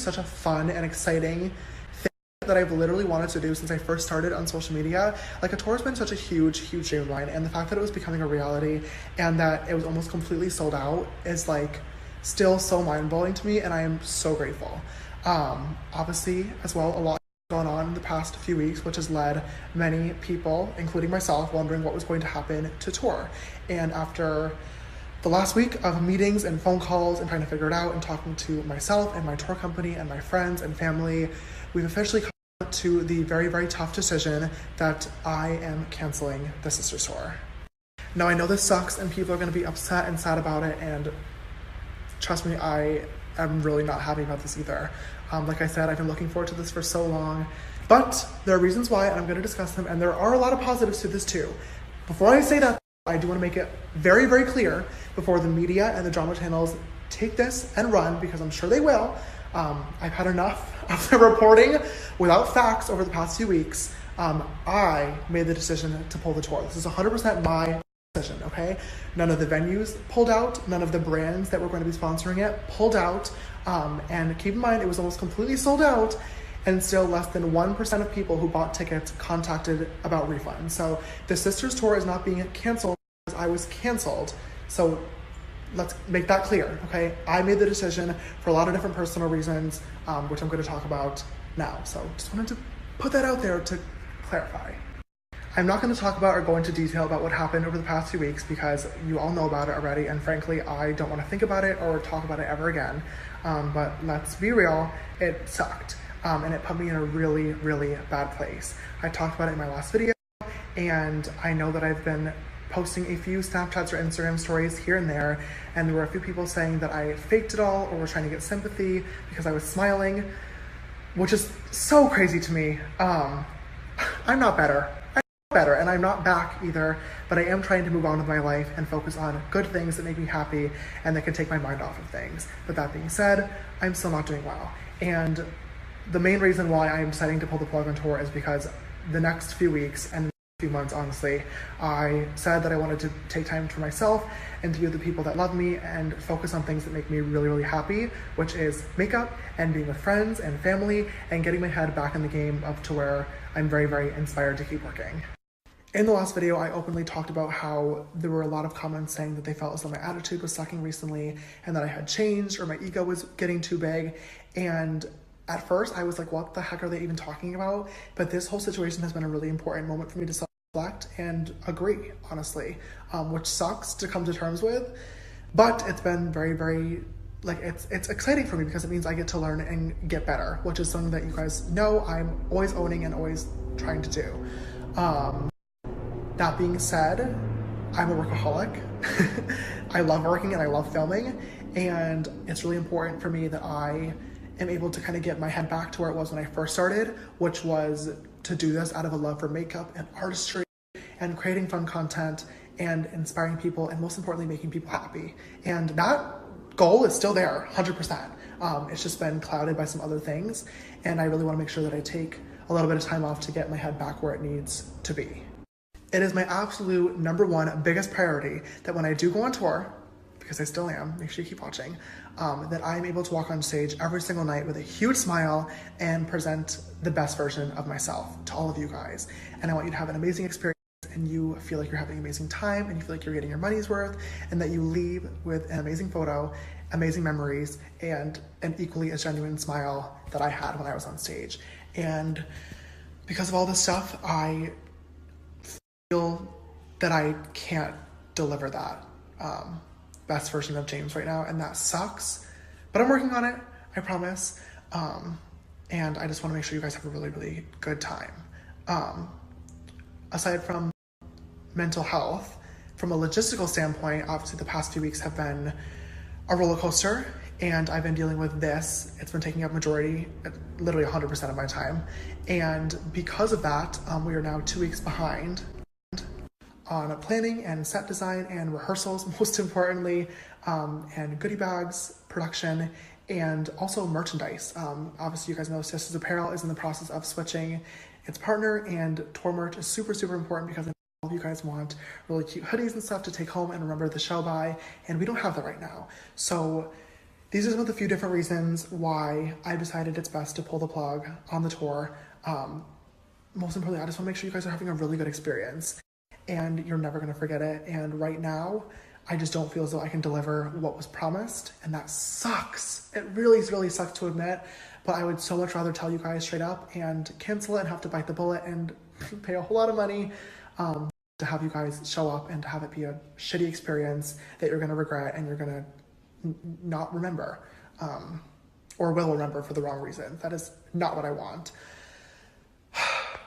such a fun and exciting thing that I've literally wanted to do since I first started on social media. Like, a tour has been such a huge dream of mine, and the fact that it was becoming a reality and that it was almost completely sold out is like still so mind-blowing to me, and I am so grateful. Obviously, as well, a lot gone on in the past few weeks, which has led many people, including myself, wondering what was going to happen to tour. And after the last week of meetings and phone calls and trying to figure it out and talking to myself and my tour company and my friends and family, we've officially come to the very tough decision that I am canceling the Sisters Tour. Now, I know this sucks and people are going to be upset and sad about it, and trust me, I am really not happy about this either. Like I said, I've been looking forward to this for so long, but there are reasons why, and I'm going to discuss them, and there are a lot of positives to this too. Before I say that, I do want to make it very clear before the media and the drama channels take this and run, because I'm sure they will. I've had enough of the reporting without facts over the past few weeks. I made the decision to pull the tour. This is 100% my decision, okay? None of the venues pulled out, none of the brands that were going to be sponsoring it pulled out, and keep in mind, it was almost completely sold out, and still less than 1% of people who bought tickets contacted about refunds. So the Sisters Tour is not being canceled because I was canceled. So let's make that clear, okay? I made the decision for a lot of different personal reasons, which I'm going to talk about now. So just wanted to put that out there to clarify. I'm not going to talk about or go into detail about what happened over the past 2 weeks because you all know about it already, and frankly, I don't want to think about it or talk about it ever again. But let's be real, it sucked. And it put me in a really bad place. I talked about it in my last video, and I know that I've been posting a few Snapchats or Instagram stories here and there, and there were a few people saying that I faked it all or were trying to get sympathy because I was smiling, which is so crazy to me. I'm not better, and I'm not back either, but I am trying to move on with my life and focus on good things that make me happy and that can take my mind off of things. But that being said, I'm still not doing well. And the main reason why I'm deciding to pull the plug on tour is because the next few weeks and few months, honestly, I said that I wanted to take time for myself and to be with the people that love me and focus on things that make me really happy, which is makeup and being with friends and family and getting my head back in the game up to where I'm very inspired to keep working. In the last video, I openly talked about how there were a lot of comments saying that they felt as though my attitude was sucking recently and that I had changed or my ego was getting too big. And at first, I was like, what the heck are they even talking about? But this whole situation has been a really important moment for me to self-reflect and agree, honestly, which sucks to come to terms with. But it's been very, like, it's exciting for me because it means I get to learn and get better, which is something that you guys know I'm always owning and always trying to do. That being said, I'm a workaholic. I love working and I love filming, and it's really important for me that I am able to kind of get my head back to where it was when I first started, which was to do this out of a love for makeup and artistry and creating fun content and inspiring people and most importantly, making people happy. And that goal is still there, 100%. It's just been clouded by some other things. And I really want to make sure that I take a little bit of time off to get my head back where it needs to be. It is my absolute #1 biggest priority that when I do go on tour, because I still am, make sure you keep watching, that I'm able to walk on stage every single night with a huge smile and present the best version of myself to all of you guys. And I want you to have an amazing experience and you feel like you're having an amazing time and you feel like you're getting your money's worth and that you leave with an amazing photo, amazing memories, and an equally as genuine smile that I had when I was on stage. And because of all this stuff, I feel that I can't deliver that best version of James right now, and that sucks, but I'm working on it, I promise. And I just want to make sure you guys have a really good time. Aside from mental health, from a logistical standpoint, obviously the past few weeks have been a roller coaster, and I've been dealing with this. It's been taking up majority, literally 100% of my time, and because of that, we are now 2 weeks behind on planning and set design and rehearsals, most importantly, and goodie bags, production, and also merchandise. Obviously, you guys know Sisters Apparel is in the process of switching its partner, and tour merch is super important because all of you guys want really cute hoodies and stuff to take home and remember the show by, and we don't have that right now. So these are some of the few different reasons why I decided it's best to pull the plug on the tour. Most importantly, I just want to make sure you guys are having a really good experience and you're never going to forget it. And right now, I just don't feel as though I can deliver what was promised, and that sucks. It really, really sucks to admit, but I would so much rather tell you guys straight up and cancel it and have to bite the bullet and pay a whole lot of money to have you guys show up and to have it be a shitty experience that you're going to regret and you're going to not remember, or will remember for the wrong reason. That is not what I want.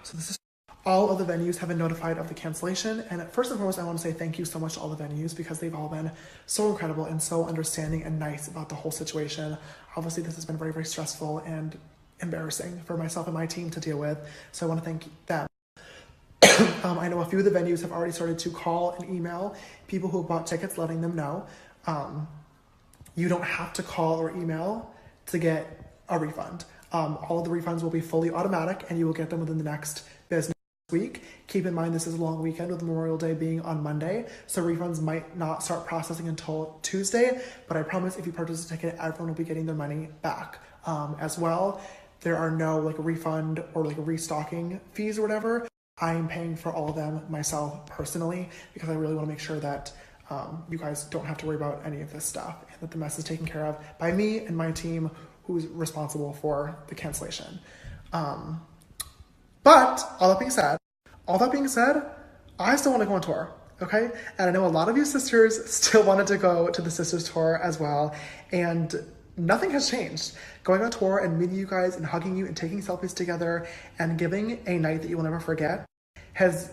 So this is all of the venues have been notified of the cancellation. And first and foremost, I want to say thank you so much to all the venues because they've all been so incredible and so understanding and nice about the whole situation. Obviously, this has been very, very stressful and embarrassing for myself and my team to deal with. So I want to thank them. I know a few of the venues have already started to call and email people who have bought tickets, letting them know. You don't have to call or email to get a refund. All of the refunds will be fully automatic and you will get them within the next business week. Keep in mind this is a long weekend with Memorial Day being on Monday, so refunds might not start processing until Tuesday, but I promise if you purchase a ticket, everyone will be getting their money back. As well, there are no like refund or like restocking fees or whatever. I am paying for all of them myself personally because I really want to make sure that you guys don't have to worry about any of this stuff and that the mess is taken care of by me and my team who's responsible for the cancellation. But all that being said, I still want to go on tour, okay? And I know a lot of you sisters still wanted to go to the Sisters Tour as well, and nothing has changed. Going on tour and meeting you guys and hugging you and taking selfies together and giving a night that you will never forget has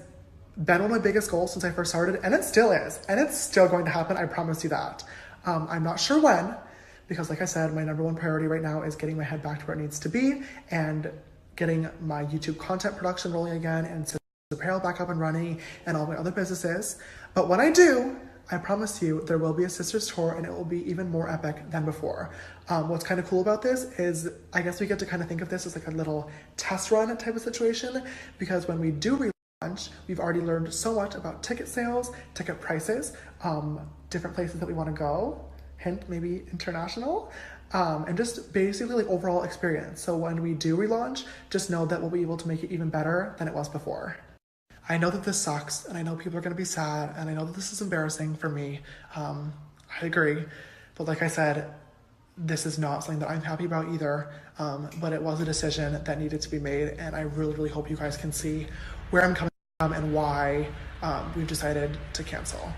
been one of my biggest goals since I first started, and it still is, and it's still going to happen, I promise you that. I'm not sure when, because like I said, my number one priority right now is getting my head back to where it needs to be and getting my YouTube content production rolling again and Sisters Apparel back up and running and all my other businesses. But when I do, I promise you there will be a Sisters Tour and it will be even more epic than before. What's kind of cool about this is I guess we get to kind of think of this as like a little test run type of situation, because when we do relaunch, we've already learned so much about ticket sales, ticket prices, different places that we want to go, hint maybe international, and just basically like overall experience. So when we do relaunch, just know that we'll be able to make it even better than it was before. I know that this sucks and I know people are going to be sad and I know that this is embarrassing for me. I agree. But like I said, this is not something that I'm happy about either. But it was a decision that needed to be made. And I really, really hope you guys can see where I'm coming from and why we've decided to cancel.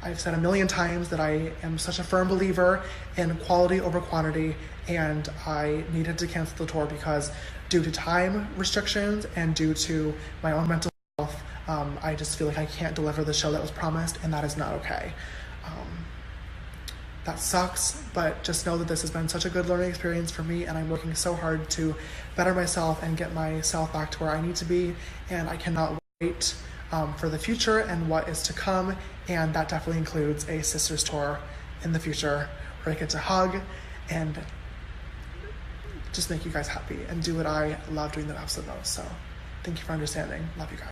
I've said a million times that I am such a firm believer in quality over quantity, and I needed to cancel the tour because due to time restrictions and due to my own mental health, I just feel like I can't deliver the show that was promised, and that is not okay. That sucks, but just know that this has been such a good learning experience for me, and I'm working so hard to better myself and get myself back to where I need to be, and I cannot wait for the future and what is to come, and that definitely includes a Sisters Tour in the future where I get to hug and just make you guys happy and do what I love doing the absolute most. So thank you for understanding. Love you guys.